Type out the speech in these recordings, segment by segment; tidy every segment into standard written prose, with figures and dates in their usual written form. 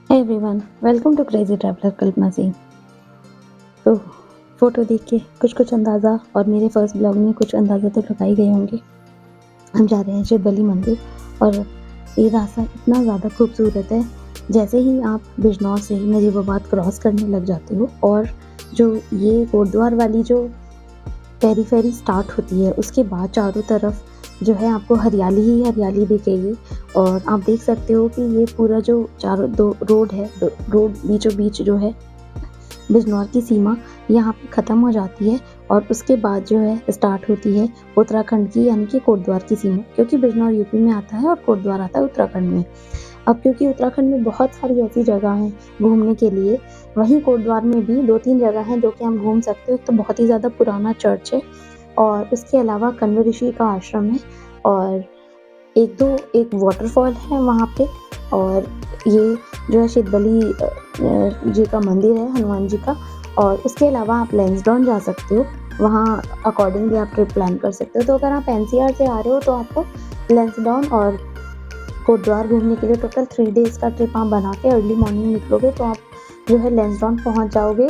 Hey everyone, welcome to crazy traveller Kalpana Singh. तो photo देख के कुछ अंदाज़ा और मेरे फर्स्ट ब्लॉग में कुछ अंदाज़ा तो लगा ही गए होंगे। हम जा रहे हैं शिवबली मंदिर और ये रास्ता इतना ज़्यादा खूबसूरत है। जैसे ही आप बिजनौर से नजीबाबाद क्रॉस करने लग जाते हो और जो ये कोटद्वार वाली जो पेरीफेरी स्टार्ट होती है, उसके बाद चारों तरफ जो है आपको हरियाली ही हरियाली दिखेगी। और आप देख सकते हो कि ये पूरा जो चारों दो रोड है, रोड बीचों बीच जो है बिजनौर की सीमा यहाँ पे ख़त्म हो जाती है और उसके बाद जो है स्टार्ट होती है उत्तराखंड की, यानी कि कोटद्वार की सीमा। क्योंकि बिजनौर यूपी में आता है और कोटद्वार आता है उत्तराखंड में। अब क्योंकि उत्तराखंड में बहुत सारी ऐसी जगह हैं घूमने के लिए, वहीं कोटद्वार में भी 2-3 जगह हैं जो कि हम घूम सकते हो। एक तो बहुत ही ज़्यादा पुराना चर्च है और उसके अलावा कण्व ऋषि का आश्रम है और एक वाटरफॉल है वहाँ पे। और ये जो है शिवबली जी का मंदिर है, हनुमान जी का। और उसके अलावा आप लैंसडाउन जा सकते हो, वहाँ अकॉर्डिंगली आप ट्रिप प्लान कर सकते हो। तो अगर आप एनसीआर से आ रहे हो तो आपको लैंसडाउन और कोटद्वार घूमने के लिए टोटल 3 डेज़ का ट्रिप आप बना के अर्ली मॉर्निंग निकलोगे तो आप जो है लैंसडाउन पहुँच जाओगे।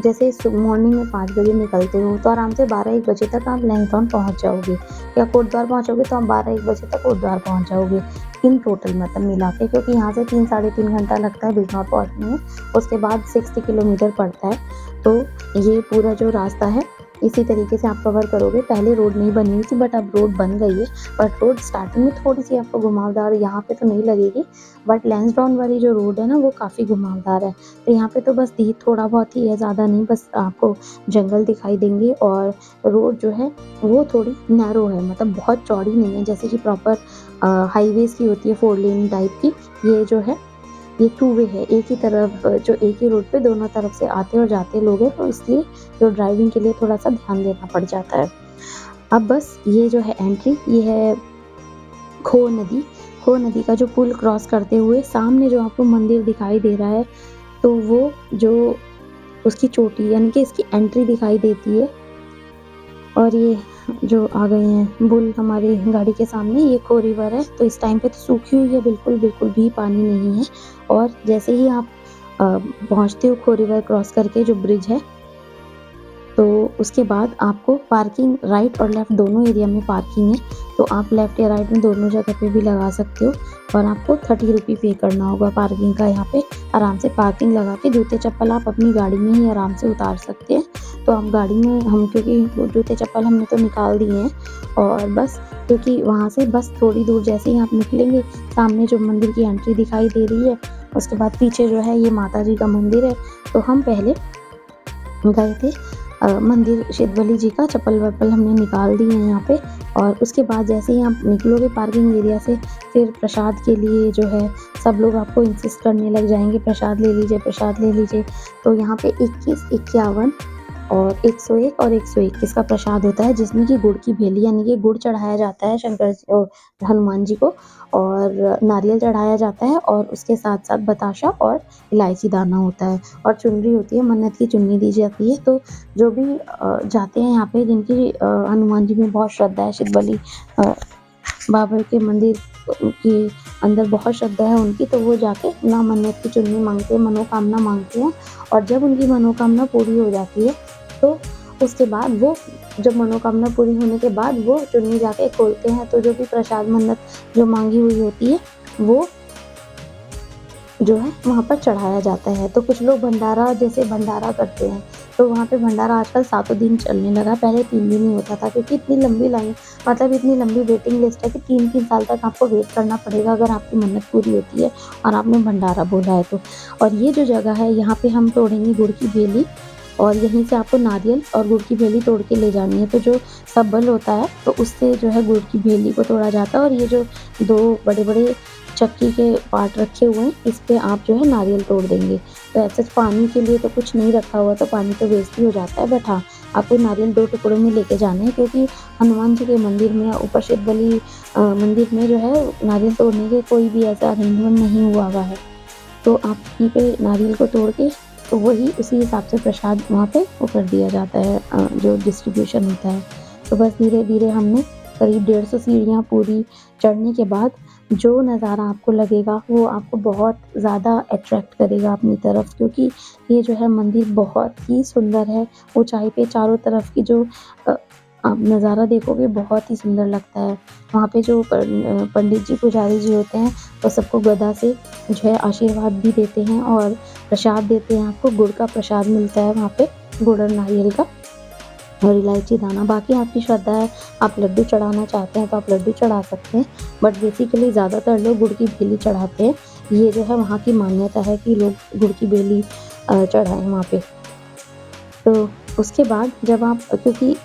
जैसे मॉर्निंग में 5 बजे निकलते हो तो आराम से 12-1 बजे तक आप लैंसडाउन पहुँच जाओगे, या कोटद्वार पहुँचोगे तो आप 12-1 बजे तक कोटद्वार पहुँच जाओगे इन टोटल, मतलब मिला के। क्योंकि यहाँ से 3-3.5 घंटा लगता है बिजनौर पहुँचने में, उसके बाद 60 किलोमीटर पड़ता है। तो ये पूरा जो रास्ता है इसी तरीके से आप कवर करोगे। पहले रोड नहीं बनी हुई थी बट अब रोड बन गई है। बट रोड स्टार्टिंग में थोड़ी सी आपको घुमावदार यहाँ पे तो नहीं लगेगी, बट लैंसडाउन वाली जो रोड है ना वो काफ़ी घुमावदार है। तो यहाँ पे तो बस थोड़ा बहुत ही है, ज़्यादा नहीं, बस आपको जंगल दिखाई देंगे। और रोड जो है वो थोड़ी नैरो है, मतलब बहुत चौड़ी नहीं है जैसे कि प्रॉपर हाईवेज़ की होती है 4 लेन टाइप की। ये जो है ये 2 वे है, एक ही तरफ जो एक ही रोड पे दोनों तरफ से आते और जाते लोग हैं, तो इसलिए जो ड्राइविंग के लिए थोड़ा-सा ध्यान देना पड़ जाता है। अब बस ये जो है एंट्री, ये है खो नदी। खो नदी का जो पुल क्रॉस करते हुए सामने जो आपको मंदिर दिखाई दे रहा है, तो वो जो उसकी चोटी यानी कि इसकी एंट्री दिखाई देती है। और ये जो आ गए हैं बुल हमारी गाड़ी के सामने, ये खो रिवर है। तो इस टाइम पे तो सूखी हुई है, बिल्कुल भी पानी नहीं है। और जैसे ही आप पहुँचते हो खो रिवर क्रॉस करके जो ब्रिज है, तो उसके बाद आपको पार्किंग राइट और लेफ़्ट दोनों एरिया में पार्किंग है। तो आप लेफ़्ट या राइट में दोनों जगह पे भी लगा सकते हो। और आपको 30 रुपये पे करना होगा पार्किंग का। यहाँ पे आराम से पार्किंग लगा के जूते चप्पल आप अपनी गाड़ी में ही आराम से उतार सकते हैं। तो आप गाड़ी में, हम क्योंकि जूते चप्पल हमने तो निकाल दिए हैं, और बस क्योंकि वहाँ से बस थोड़ी दूर जैसे ही आप निकलेंगे सामने जो मंदिर की एंट्री दिखाई दे रही है, उसके बाद पीछे जो है ये माता जी का मंदिर है। तो हम पहले गए थे मंदिर शिवबली जी का, चप्पल-वप्पल हमने निकाल दिए हैं यहाँ पे। और उसके बाद जैसे ही आप निकलोगे पार्किंग एरिया से, फिर प्रसाद के लिए जो है सब लोग आपको इंसिस्ट करने लग जाएँगे, प्रसाद ले लीजिए, प्रसाद ले लीजिए। तो यहाँ पे 21, 51 और 101 और 121 का प्रसाद होता है, जिसमें कि गुड़ की भेली यानी कि गुड़ चढ़ाया जाता है हनुमान जी को, और नारियल चढ़ाया जाता है, और उसके साथ-साथ बताशा और इलायची दाना होता है, और चुनरी होती है, मन्नत की चुन्नी दी जाती है। तो जो भी जाते हैं यहाँ पे, जिनकी हनुमान जी में बहुत श्रद्धा है, शिवबली बाबा के मंदिर के अंदर बहुत श्रद्धा है उनकी, तो वो जाके ना मन्नत की चुन्नी माँगते हैं, मनोकामना माँगते हैं। और जब उनकी मनोकामना पूरी हो जाती है तो उसके बाद वो, जब मनोकामना पूरी होने के बाद वो चुन्नी जाके खोलते हैं, तो जो भी प्रसाद मन्नत जो मांगी हुई होती है वो जो है वहाँ पर चढ़ाया जाता है। तो कुछ लोग भंडारा, जैसे भंडारा करते हैं, तो वहाँ पे भंडारा आजकल 7 दिन चलने लगा, पहले 3 दिन ही होता था। क्योंकि इतनी लंबी लाइन, मतलब इतनी लंबी वेटिंग लिस्ट है कि 3-3 साल तक आपको वेट करना पड़ेगा अगर आपकी मन्नत पूरी होती है और आपने भंडारा बोला है तो। और ये जो जगह है यहाँ पे हम तोड़ेंगे गुड़ की भेली, और यहीं से आपको नारियल और गुड़ की भेली तोड़ के ले जानी है। तो जो सब्बल होता है तो उससे जो है गुड़ की भेली को तोड़ा जाता है, और ये जो 2 बड़े-बड़े चक्की के पार्ट रखे हुए हैं, इस पे आप जो है नारियल तोड़ देंगे। तो ऐसे पानी के लिए तो कुछ नहीं रखा हुआ, तो पानी तो वेस्ट ही हो जाता है, बट हाँ, आपको नारियल 2 टुकड़ों में लेके जाने हैं। क्योंकि हनुमान जी के मंदिर में, ऊपर शिवबली मंदिर में जो है नारियल तोड़ने के कोई भी ऐसा अरेंजमेंट नहीं हुआ हुआ है। तो आप वहीं पे नारियल को तोड़ के, तो वही उसी हिसाब से प्रसाद वहाँ पे वो कर दिया जाता है, जो डिस्ट्रीब्यूशन होता है। तो बस धीरे-धीरे हमने करीब 150 सीढ़ियाँ पूरी चढ़ने के बाद जो नज़ारा आपको लगेगा वो आपको बहुत ज़्यादा अट्रैक्ट करेगा अपनी तरफ, क्योंकि ये जो है मंदिर बहुत ही सुंदर है। ऊँचाई पे चारों तरफ की जो अ, आप नज़ारा देखोगे बहुत ही सुंदर लगता है। वहाँ पे जो पंडित जी, पुजारी जी होते हैं, वो सबको गदा से जो है आशीर्वाद भी देते हैं और प्रसाद देते हैं। आपको गुड़ का प्रसाद मिलता है वहाँ पे, गुड़ और नारियल का और इलायची दाना। बाकी आपकी श्रद्धा है, आप लड्डू चढ़ाना चाहते हैं तो आप लड्डू चढ़ा सकते हैं, बट बेसिकली ज़्यादातर लोग गुड़ की बेली चढ़ाते हैं। ये जो है वहाँ की मान्यता है कि लोग गुड़ की बेली चढ़ाएँ वहाँ पे। तो उसके बाद जब आप, क्योंकि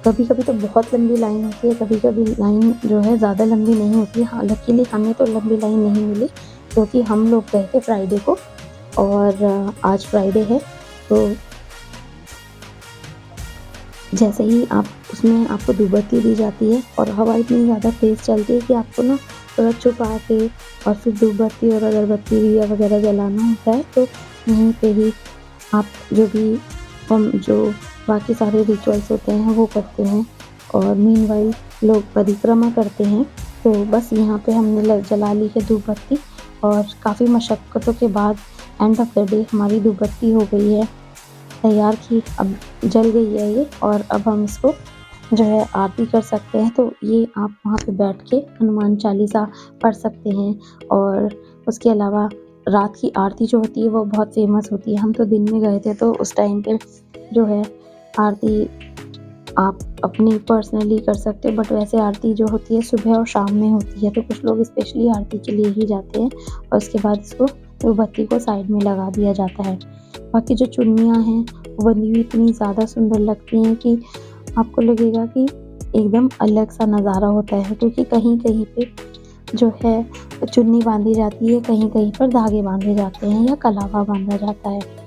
कभी-कभी तो बहुत लंबी लाइन होती है, कभी-कभी लाइन जो है ज़्यादा लंबी नहीं होती है। हाँ, लकीली हमें तो लंबी लाइन नहीं मिली, क्योंकि हम लोग गए थे फ्राइडे को और आज फ्राइडे है। तो जैसे ही आप उसमें आपको धूपबत्ती दी जाती है और हवा इतनी ज़्यादा तेज़ चलती है कि आपको ना थोड़ा छुपा के और फिर धूपबत्ती और अगरबत्ती दिया वगैरह जलाना होता है। तो वहीं पे ही आप जो भी हम जो बाकी सारे रिचुअल्स होते हैं वो करते हैं और मीनवाइल लोग परिक्रमा करते हैं। तो बस यहाँ पे हमने जला ली है धूपबत्ती और काफ़ी मशक्क़तों के बाद एंड ऑफ द डे हमारी धूपबत्ती हो गई है तैयार, की अब जल गई है ये और अब हम इसको जो है आरती कर सकते हैं। तो ये आप वहाँ पे बैठ के हनुमान चालीसा पढ़ सकते हैं और उसके अलावा रात की आरती जो होती है वो बहुत फेमस होती है। हम तो दिन में गए थे तो उस टाइम पे जो है आरती आप अपनी पर्सनली कर सकते हो, बट वैसे आरती जो होती है सुबह और शाम में होती है, तो कुछ लोग स्पेशली आरती के लिए ही जाते हैं और उसके बाद इसको धूपबत्ती को साइड में लगा दिया जाता है। बाकी जो चुन्नियाँ हैं वो बंधी हुई इतनी ज़्यादा सुंदर लगती हैं कि आपको लगेगा कि एकदम अलग सा नज़ारा होता है, क्योंकि कहीं-कहीं पे जो है चुन्नी बांधी जाती है, कहीं-कहीं पर धागे बांधे जाते हैं या कलावा बांधा जाता है।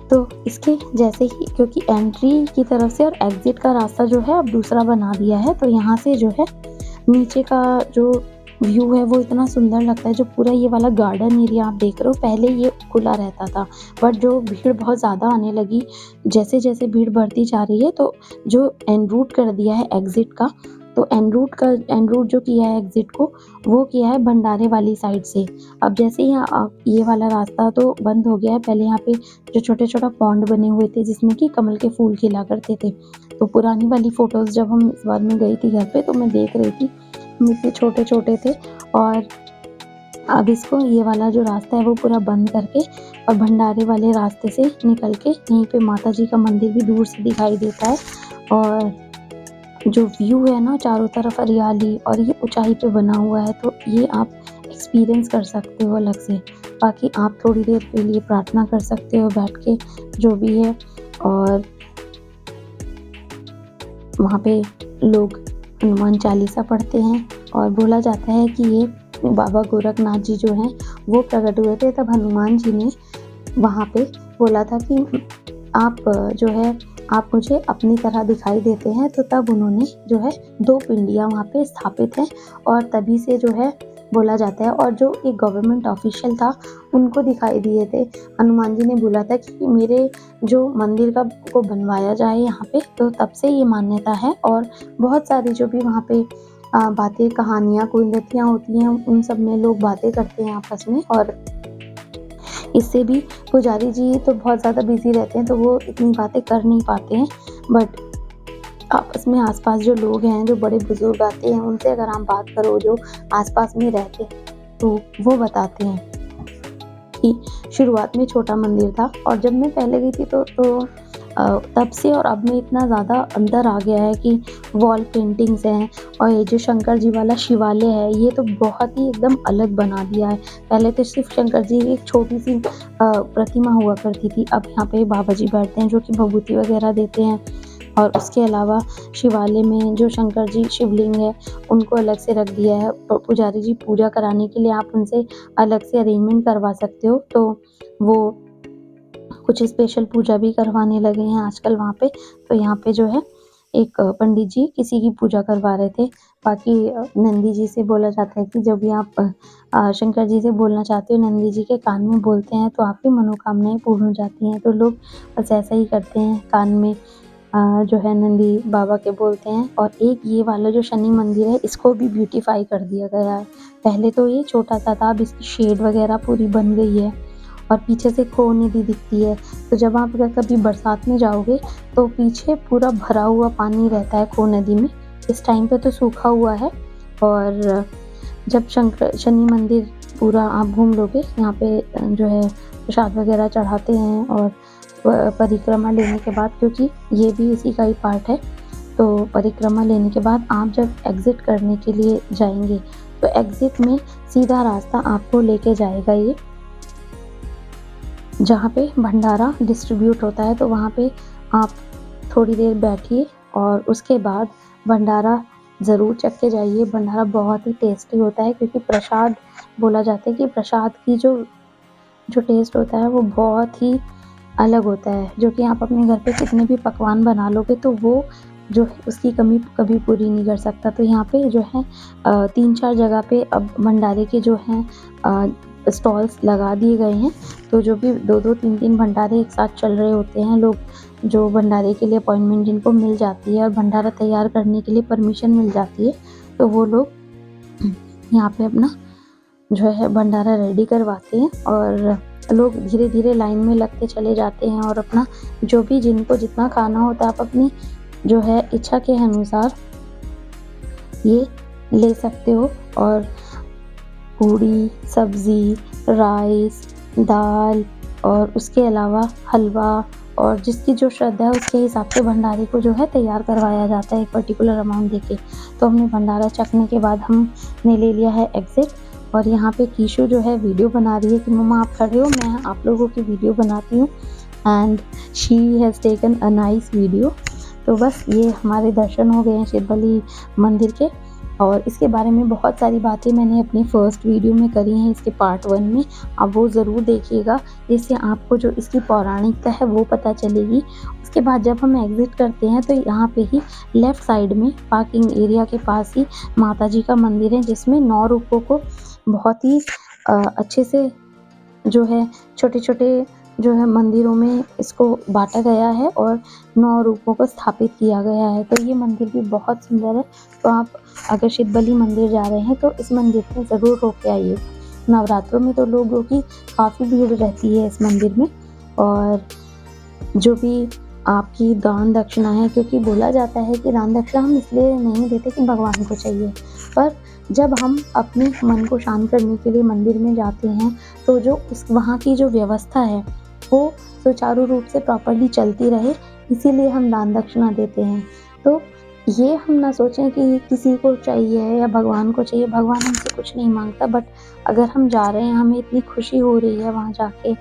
तो इसके जैसे ही, क्योंकि एंट्री की तरफ से और एग्ज़िट का रास्ता जो है अब दूसरा बना दिया है, तो यहाँ से जो है नीचे का जो व्यू है वो इतना सुंदर लगता है। जो पूरा ये वाला गार्डन एरिया आप देख रहे हो, पहले ये खुला रहता था, बट जो भीड़ बहुत ज़्यादा आने लगी, जैसे-जैसे भीड़ बढ़ती जा रही है, तो जो एन रूट कर दिया है एग्ज़िट का, तो एन रूट जो किया है एग्ज़िट को, वो किया है भंडारे वाली साइड से। अब जैसे ही ये वाला रास्ता तो बंद हो गया है, पहले यहाँ पे जो छोटे-छोटा पॉन्ड बने हुए थे जिसमें कि कमल के फूल खिला करते थे। तो पुरानी वाली फ़ोटोज़ जब हम इस बार मैं गई थी घर पे, तो मैं देख रही थी, हम इतने छोटे-छोटे थे और अब इसको, ये वाला जो रास्ता है वो पूरा बंद करके और भंडारे वाले रास्ते से निकल के यहीं पे माता जी का मंदिर भी दूर से दिखाई देता है और जो व्यू है ना चारों तरफ हरियाली और ये ऊँचाई पे बना हुआ है, तो ये आप एक्सपीरियंस कर सकते हो अलग से। बाकी आप थोड़ी देर के लिए प्रार्थना कर सकते हो बैठ के, जो भी है, और वहाँ पे लोग हनुमान चालीसा पढ़ते हैं और बोला जाता है कि ये बाबा गोरखनाथ जी जो हैं वो प्रकट हुए थे, तब हनुमान जी ने वहाँ पे बोला था कि आप जो है आप मुझे अपनी तरह दिखाई देते हैं, तो तब उन्होंने जो है 2 पिंडियाँ वहाँ पे स्थापित हैं और तभी से जो है बोला जाता है। और जो एक गवर्नमेंट ऑफिशियल था उनको दिखाई दिए थे। हनुमान जी ने बोला था कि मेरे जो मंदिर का को बनवाया जाए यहाँ पे, तो तब से ये मान्यता है और बहुत सारी जो भी वहाँ पे बातें, कहानियाँ, किंवदंतियाँ होती हैं, उन सब में लोग बातें करते हैं आपस में। और इससे भी पुजारी जी तो बहुत ज़्यादा बिज़ी रहते हैं, तो वो इतनी बातें कर नहीं पाते हैं, बट आपस में आस-पास जो लोग हैं, जो बड़े बुज़ुर्ग आते हैं, उनसे अगर आप बात करो जो आस-पास में रहते हैं, तो वो बताते हैं कि शुरुआत में छोटा मंदिर था और जब मैं पहले गई थी तो तब से और अब में इतना ज़्यादा अंतर आ गया है कि वॉल पेंटिंग्स हैं और ये जो शंकर जी वाला शिवालय है, ये तो बहुत ही एकदम अलग बना दिया है। पहले तो सिर्फ़ शंकर जी की एक छोटी-सी प्रतिमा हुआ करती थी, अब यहाँ पे बाबा जी बैठते हैं जो कि भभूति वगैरह देते हैं और उसके अलावा शिवालय में जो शंकर जी शिवलिंग है, उनको अलग से रख दिया है। पुजारी जी पूजा कराने के लिए आप उनसे अलग से अरेंजमेंट करवा सकते हो, तो वो कुछ स्पेशल पूजा भी करवाने लगे हैं आजकल वहाँ पे। तो यहाँ पे जो है एक पंडित जी किसी की पूजा करवा रहे थे। बाकी नंदी जी से बोला जाता है कि जब भी आप शंकर जी से बोलना चाहते हो, नंदी जी के कान में बोलते हैं तो आपकी मनोकामनाएँ पूर्ण हो जाती हैं। तो लोग बस ऐसा ही करते हैं, कान में जो है नंदी बाबा के बोलते हैं। और एक ये वाला जो शनि मंदिर है इसको भी ब्यूटीफाई कर दिया गया है। पहले तो ये छोटा-सा था, अब इसकी शेड वगैरह पूरी बन गई है और पीछे से खो नदी दिखती है। तो जब आप अगर कभी बरसात में जाओगे तो पीछे पूरा भरा हुआ पानी रहता है खो नदी में। इस टाइम पे तो सूखा हुआ है। और जब शनि मंदिर पूरा आप घूम लोगे, यहाँ पे जो है प्रसाद वगैरह चढ़ाते हैं और परिक्रमा लेने के बाद, क्योंकि ये भी इसी का ही पार्ट है, तो परिक्रमा लेने के बाद आप जब एग्ज़िट करने के लिए जाएँगे तो एग्ज़िट में सीधा रास्ता आपको लेके जाएगा ये, जहाँ पे भंडारा डिस्ट्रीब्यूट होता है। तो वहाँ पे आप थोड़ी देर बैठिए और उसके बाद भंडारा ज़रूर चख के जाइए। भंडारा बहुत ही टेस्टी होता है, क्योंकि प्रसाद बोला जाता है कि प्रसाद की जो टेस्ट होता है वो बहुत ही अलग होता है, जो कि आप अपने घर पे कितने भी पकवान बना लोगे तो वो जो है उसकी कमी कभी पूरी नहीं कर सकता। तो यहाँ पे जो है 3-4 जगह पे अब भंडारे के जो हैं स्टॉल्स लगा दिए गए हैं। तो जो भी 2-2 3-3 भंडारे एक साथ चल रहे होते हैं, लोग जो भंडारे के लिए अपॉइंटमेंट जिनको मिल जाती है और भंडारा तैयार करने के लिए परमिशन मिल जाती है, तो वो लोग यहाँ पे अपना जो है भंडारा रेडी करवाते हैं और लोग धीरे-धीरे लाइन में लगते चले जाते हैं और अपना जो भी जिनको जितना खाना होता है आप अपनी जो है इच्छा के अनुसार ये ले सकते हो। और पूड़ी, सब्ज़ी, राइस, दाल और उसके अलावा हलवा और जिसकी जो श्रद्धा है उसके हिसाब से भंडारे को जो है तैयार करवाया जाता है एक पर्टिकुलर अमाउंट देके। तो हमने भंडारा चखने के बाद हमने ले लिया है एग्ज़िट। और यहाँ पे कीशु जो है वीडियो बना रही है कि मम्मा आप खड़े हो, मैं आप लोगों की वीडियो बनाती हूँ, and she has taken a nice video. तो बस ये हमारे दर्शन हो गए हैं शिरबली मंदिर के। और इसके बारे में बहुत सारी बातें मैंने अपनी फर्स्ट वीडियो में करी हैं, इसके पार्ट 1 में, आप वो ज़रूर देखिएगा, जिससे आपको जो इसकी पौराणिकता है वो पता चलेगी। उसके बाद जब हम एग्ज़िट करते हैं तो यहाँ पे ही लेफ़्ट साइड में पार्किंग एरिया के पास ही माता जी का मंदिर है, जिसमें 9 रूपों को बहुत ही अच्छे से जो है छोटे-छोटे जो है मंदिरों में इसको बाँटा गया है और 9 रूपों को स्थापित किया गया है। तो ये मंदिर भी बहुत सुंदर है। तो आप अगर शिरबली मंदिर जा रहे हैं तो इस मंदिर में ज़रूर होके आइए। नवरात्रों में तो लोगों की काफ़ी भीड़ रहती है इस मंदिर में। और जो भी आपकी दान दक्षिणा है, क्योंकि बोला जाता है कि दान दक्षिणा हम इसलिए नहीं देते कि भगवान को चाहिए, पर जब हम अपने मन को शांत करने के लिए मंदिर में जाते हैं तो जो उस वहाँ की जो व्यवस्था है वो सुचारू रूप से प्रॉपर्ली चलती रहे, इसीलिए हम दान दक्षिणा देते हैं। तो ये हम ना सोचें कि किसी को चाहिए या भगवान को चाहिए, भगवान हमसे कुछ नहीं मांगता, बट अगर हम जा रहे हैं, हमें इतनी खुशी हो रही है वहाँ जाके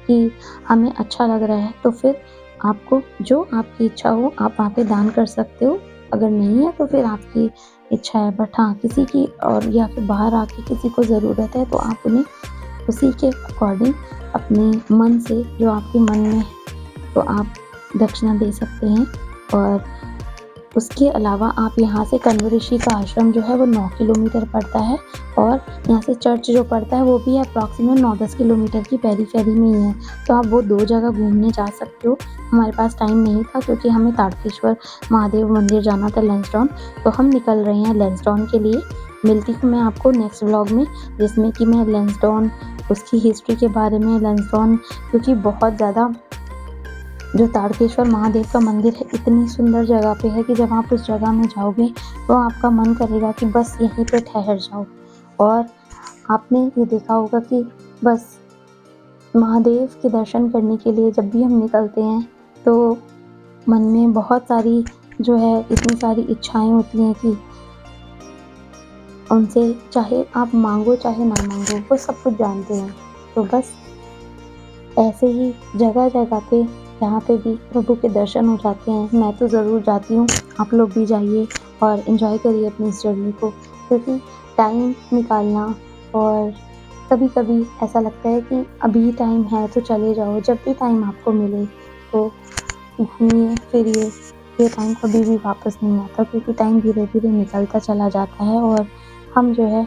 कि हमें अच्छा लग रहा है, तो फिर आपको जो आपकी इच्छा हो आप वहाँ पे दान कर सकते हो। अगर नहीं है तो फिर आपकी इच्छा है, बट हाँ किसी की और या फिर बाहर आके किसी को ज़रूरत है तो आप उन्हें उसी के अकॉर्डिंग अपने मन से जो आपके मन में है तो आप दक्षिणा दे सकते हैं। और उसके अलावा आप यहाँ से कण्व ऋषि का आश्रम जो है वो 9 किलोमीटर पड़ता है और यहाँ से चर्च जो पड़ता है वो भी अप्रॉक्सिमेट 9-10 किलोमीटर की पेरीफेरी में ही है। तो आप वो 2 जगह घूमने जा सकते हो। हमारे पास टाइम नहीं था क्योंकि हमें ताड़केश्वर महादेव मंदिर जाना था लैंसडाउन, तो हम निकल रहे हैं लैंसडाउन के लिए। मिलती हूँ मैं आपको नेक्स्ट व्लॉग में, जिसमें कि मैं लैंसडाउन उसकी हिस्ट्री के बारे में, लैंसडाउन क्योंकि बहुत ज़्यादा जो ताड़केश्वर महादेव का मंदिर है इतनी सुंदर जगह पे है कि जब आप उस जगह में जाओगे तो आपका मन करेगा कि बस यहीं पे ठहर जाओ। और आपने ये देखा होगा कि बस महादेव के दर्शन करने के लिए जब भी हम निकलते हैं तो मन में बहुत सारी जो है इतनी सारी इच्छाएं होती हैं कि उनसे चाहे आप मांगो चाहे ना मांगो वो सब कुछ जानते हैं। तो बस ऐसे ही जगह जगह पे जहाँ पे भी प्रभु के दर्शन हो जाते हैं, मैं तो ज़रूर जाती हूँ, आप लोग भी जाइए और एंजॉय करिए अपनी इस जर्नी को, क्योंकि टाइम निकालना और कभी-कभी ऐसा लगता है कि अभी टाइम है तो चले जाओ, जब भी टाइम आपको मिले तो घूमिए फिरिए, ये टाइम कभी भी वापस नहीं आता, क्योंकि टाइम धीरे-धीरे निकलता चला जाता है और हम जो है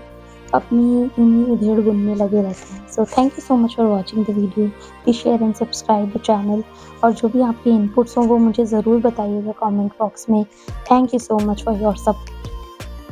अपनी इन्हीं उधेड़-बुन में लगे रहते हैं। So thank you so much for watching the video. Please share and subscribe the channel और जो भी आपके इनपुट्स हों वो मुझे ज़रूर बताइएगा कमेंट बॉक्स में। Thank you so much for your support.